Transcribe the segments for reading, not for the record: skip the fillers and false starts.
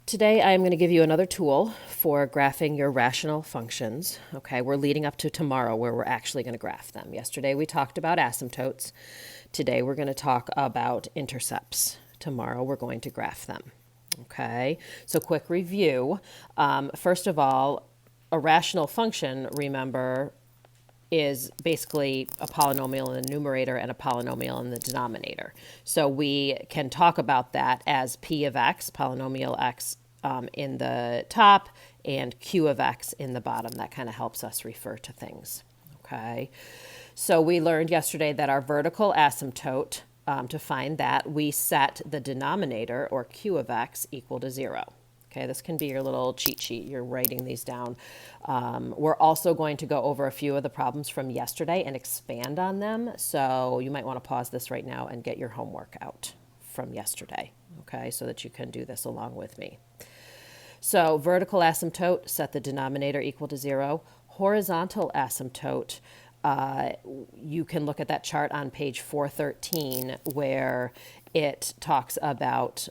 Today, I am going to give you another tool for graphing your rational functions. Okay, we're leading up to tomorrow where we're actually going to graph them. Yesterday, we talked about asymptotes. Today, we're going to talk about intercepts. Tomorrow, we're going to graph them. Okay, so quick review. First of all, a rational function, remember, is basically a polynomial in the numerator and a polynomial in the denominator. So we can talk about that as p of x, polynomial x in the top, and q of x in the bottom. That kind of helps us refer to things. Okay. So we learned yesterday that our vertical asymptote, to find that, we set the denominator, or q of x, equal to 0. Okay, this can be your little cheat sheet. You're writing these down. We're also going to go over a few of the problems from yesterday and expand on them. So you might want to pause this right now and get your homework out from yesterday, okay, so that you can do this along with me. So vertical asymptote, set the denominator equal to 0. Horizontal asymptote, you can look at that chart on page 413 where it talks about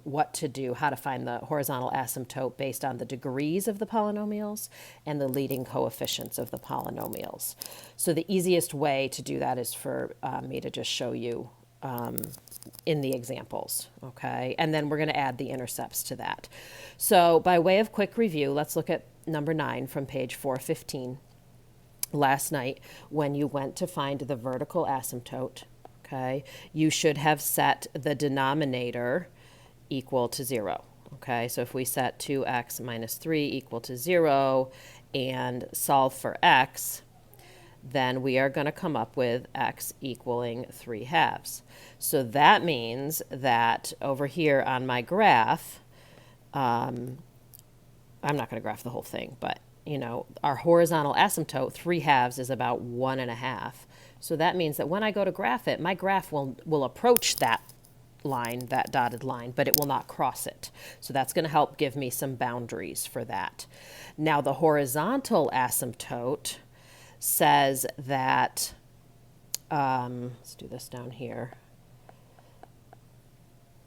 what to do, how to find the horizontal asymptote based on the degrees of the polynomials and the leading coefficients of the polynomials. So the easiest way to do that is for me to just show you in the examples, okay? And then we're going to add the intercepts to that. So by way of quick review, let's look at number 9 from page 415. Last night, when you went to find the vertical asymptote, okay, you should have set the denominator equal to 0. Okay, so if we set 2x minus 3 equal to 0 and solve for x, then we are going to come up with x equaling 3/2. So that means that over here on my graph, I'm not going to graph the whole thing, but you know, our horizontal asymptote, 3/2, is about 1.5. So that means that when I go to graph it, my graph will approach that line, that dotted line, but it will not cross it. So that's going to help give me some boundaries for that. Now the horizontal asymptote says that, let's do this down here.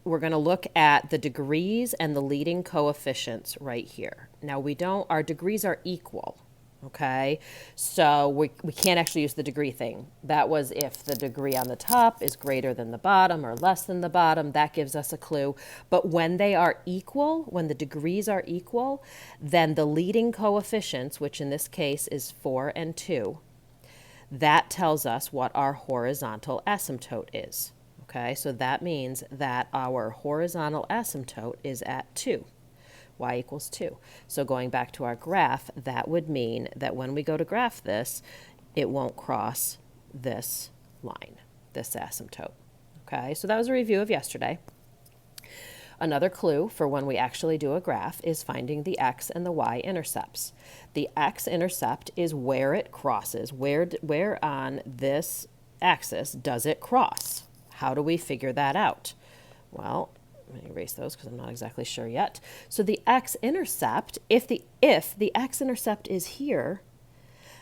We're going to look at the degrees and the leading coefficients right here. Now our degrees are equal, okay? So we can't actually use the degree thing. That was if the degree on the top is greater than the bottom or less than the bottom. That gives us a clue. But when they are equal, when the degrees are equal, then the leading coefficients, which in this case is 4 and 2, that tells us what our horizontal asymptote is. Okay, so that means that our horizontal asymptote is at 2. Y equals 2. So going back to our graph, that would mean that when we go to graph this, it won't cross this line, this asymptote. Okay, so that was a review of yesterday. Another clue for when we actually do a graph is finding the x and the y intercepts. The x-intercept is where it crosses. Where on this axis does it cross? How do we figure that out? Well, let me erase those because I'm not exactly sure yet. So the x-intercept, if the x-intercept is here,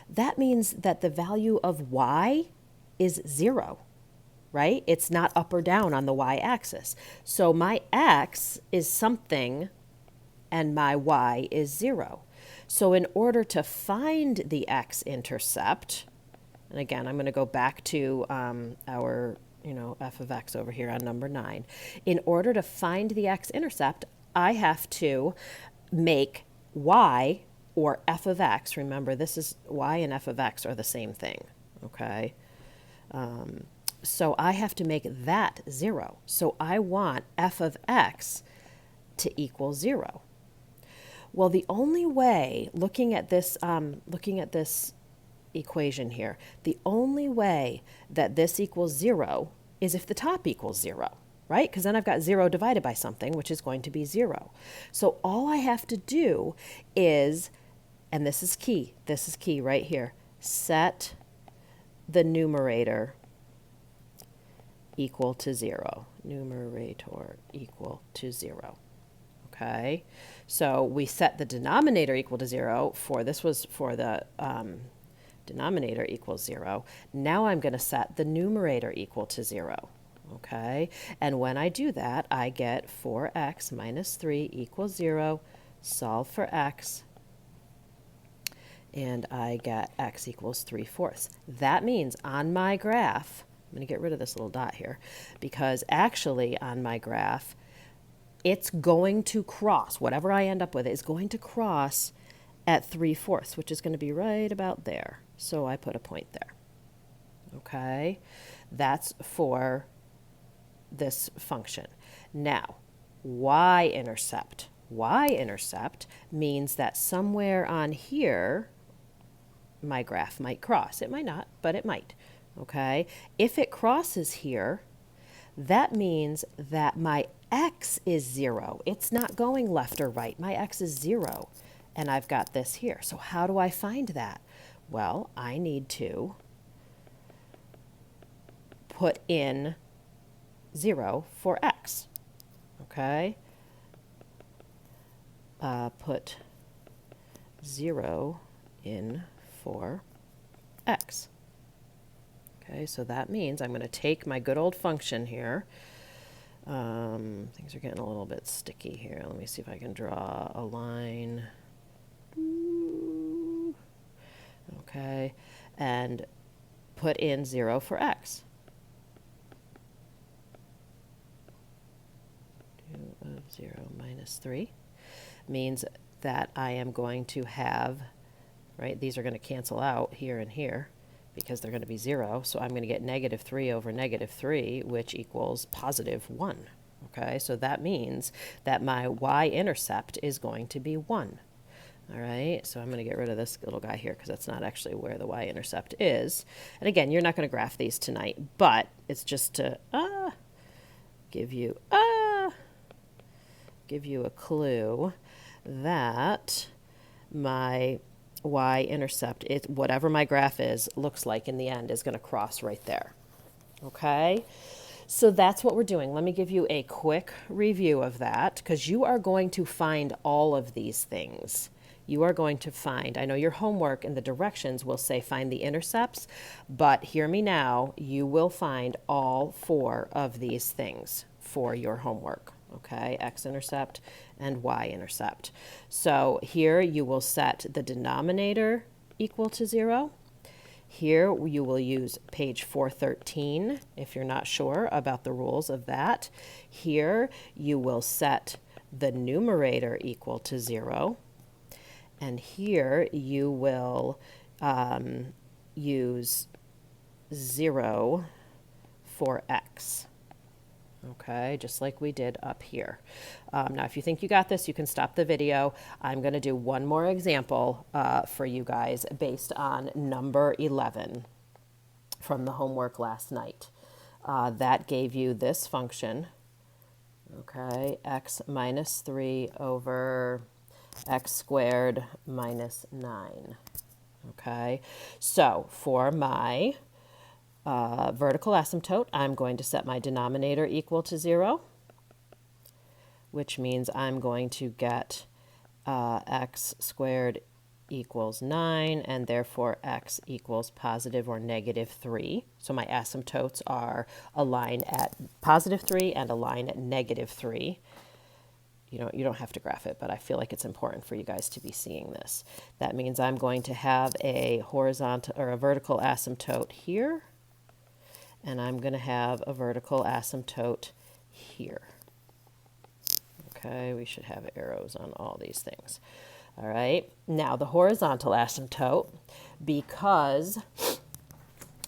that means that the value of y is 0, right? It's not up or down on the y-axis. So my x is something and my y is 0. So in order to find the x-intercept, and again, I'm going to go back to our f of x over here on number 9. In order to find the x-intercept, I have to make y, or f of x, remember this is y and f of x are the same thing, okay? So I have to make that 0. So I want f of x to equal 0. Well, the only way, looking at this equation here, the only way that this equals 0 is if the top equals 0, right? Because then I've got 0 divided by something, which is going to be 0. So all I have to do is, and this is key right here, set the numerator equal to 0. Numerator equal to 0. Okay, so we set the denominator equal to 0 for, this was for the denominator equals 0. Now I'm going to set the numerator equal to 0. okay? And when I do that, I get 4x minus 3 equals 0, solve for x, and I get x equals 3/4. That means on my graph, I'm going to get rid of this little dot here, because actually on my graph, it's going to cross, whatever I end up with is going to cross at 3/4, which is going to be right about there. So I put a point there. Okay, that's for this function. Now, y-intercept. Y-intercept means that somewhere on here, my graph might cross. It might not, but it might. Okay, if it crosses here, that means that my x is 0. It's not going left or right. My x is 0, and I've got this here. So how do I find that? Well, I need to put in 0 for x, okay? Put 0 in for x. Okay, so that means I'm going to take my good old function here. Things are getting a little bit sticky here. Let me see if I can draw a line. Okay, and put in 0 for x. 2 of 0 minus 3 means that I am going to have, right, these are going to cancel out here and here because they're going to be 0. So I'm going to get negative 3 over negative 3, which equals positive 1. Okay, so that means that my y-intercept is going to be 1. All right, so I'm going to get rid of this little guy here because that's not actually where the y-intercept is. And again, you're not going to graph these tonight, but it's just to give you a clue that my y-intercept, whatever my graph is, looks like in the end is going to cross right there. Okay? So that's what we're doing. Let me give you a quick review of that because you are going to find all of these things. You are going to find, I know your homework and the directions will say find the intercepts, but hear me now, you will find all 4 of these things for your homework. Okay, x-intercept and y-intercept. So here you will set the denominator equal to 0. Here you will use page 413 if you're not sure about the rules of that. Here you will set the numerator equal to 0. And here you will use 0 for x. Okay, just like we did up here. Now, if you think you got this, you can stop the video. I'm going to do one more example for you guys based on number 11 from the homework last night. That gave you this function, okay, x minus 3 over x squared minus 9. Okay, so for my vertical asymptote, I'm going to set my denominator equal to 0, which means I'm going to get x squared equals 9, and therefore x equals positive or negative 3. So my asymptotes are a line at positive 3 and a line at negative 3. You don't have to graph it, but I feel like it's important for you guys to be seeing this. That means I'm going to have a horizontal or a vertical asymptote here, and I'm going to have a vertical asymptote here. Okay, we should have arrows on all these things. All right, now the horizontal asymptote, because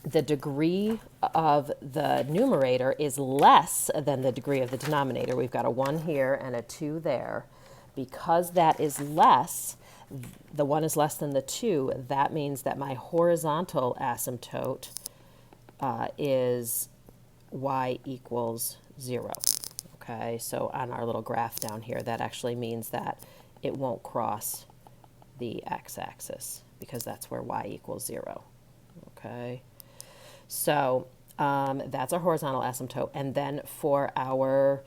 the degree of the numerator is less than the degree of the denominator. We've got a 1 here and a 2 there. Because that is less, the 1 is less than the 2, that means that my horizontal asymptote is y equals 0. Okay, so on our little graph down here, that actually means that it won't cross the x-axis because that's where y equals 0. Okay. So that's our horizontal asymptote. And then for our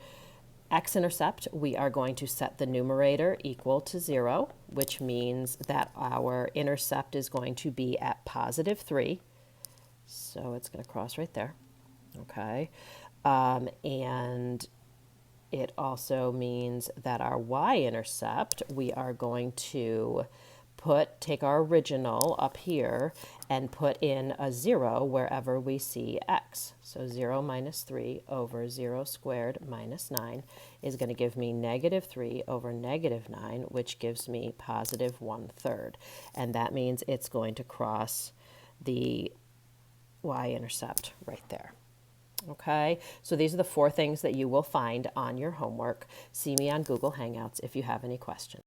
x-intercept, we are going to set the numerator equal to 0, which means that our intercept is going to be at positive 3. So it's going to cross right there. Okay. And it also means that our y-intercept, we are going to take our original up here and put in a 0 wherever we see x. So 0 minus 3 over 0 squared minus 9 is going to give me negative 3 over negative 9, which gives me positive 1/3. And that means it's going to cross the y-intercept right there. Okay, so these are the 4 things that you will find on your homework. See me on Google Hangouts if you have any questions.